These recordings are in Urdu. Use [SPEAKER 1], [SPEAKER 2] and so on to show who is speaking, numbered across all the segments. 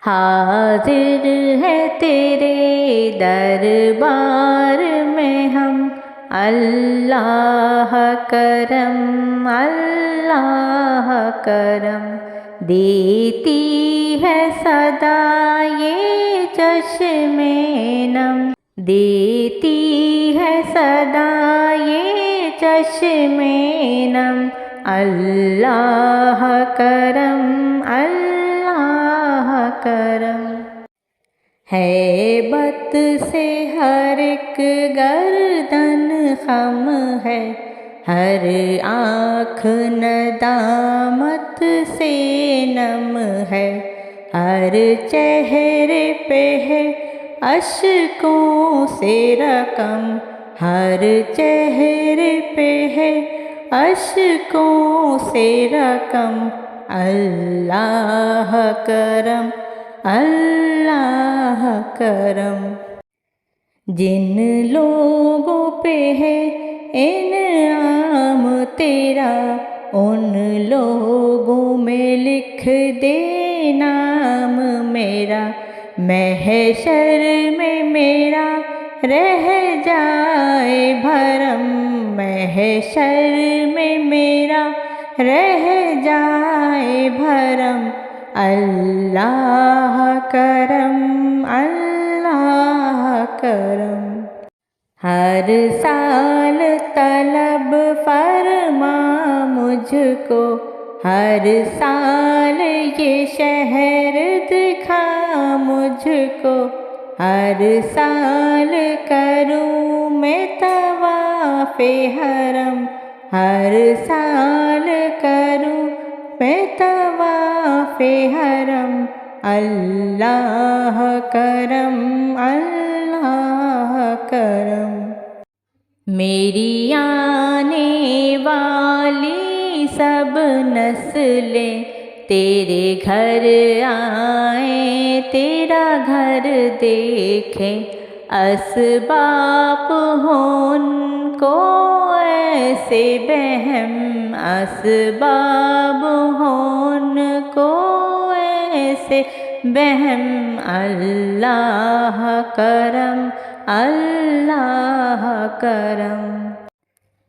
[SPEAKER 1] حاضر ہے تیرے دربار میں ہم، اللہ کرم اللہ کرم، دیتی ہے صدا یہ چشم نم، دیتی ہے صدا یہ چشم نم، اللہ کرم اللہ کرم۔ ہیبت سے ہر ایک گردن خم ہے، ہر آنکھ ندامت سے نم ہے، ہر چہرے پہ ہے اشکوں سے رقم، ہر چہرے پہ ہے اشکوں سے رقم، اللہ کرم اللہ کرم۔ جن لوگوں پہ ہے انعام تیرا، ان لوگوں میں لکھ دے نام میرا، محشر میں میرا رہ جائے بھرم، محشر میں میرا رہ جائے بھرم، اللہ کرم اللہ کرم۔ ہر سال طلب فرما مجھ کو، ہر سال یہ شہر دکھا مجھ کو، ہر سال کروں میں طواف حرم، ہر سال کروں میں طواف حرم، اللہ کرم اللہ کرم۔ میری آنے والی سب نسلیں تیرے گھر آئیں، تیرا گھر دیکھیں، اسباب ہوں ان کو ایسے بہم، اسباب ہوں ان کو ایسے بہم، اللہ کرم اللہ کرم۔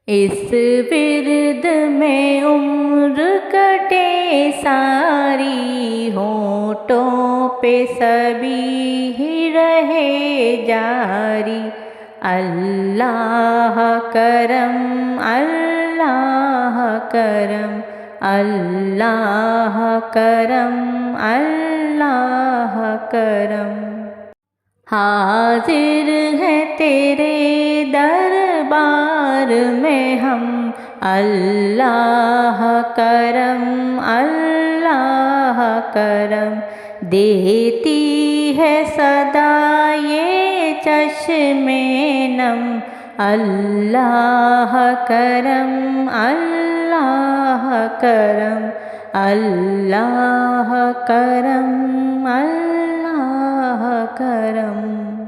[SPEAKER 1] اس ورد میں عمر کٹے ساری، ہونٹوں پہ سبھی ہی رہے جاری، اللہ کرم اللہ کرم اللہ کرم اللہ کرم۔ حاضر ہے تیرے دربار میں ہم، اللہ کرم اللہ کرم، دیتی ہے صدا یہ چشم نم، اللہ کرم اللہ کرم اللہ کرم اللہ کرم۔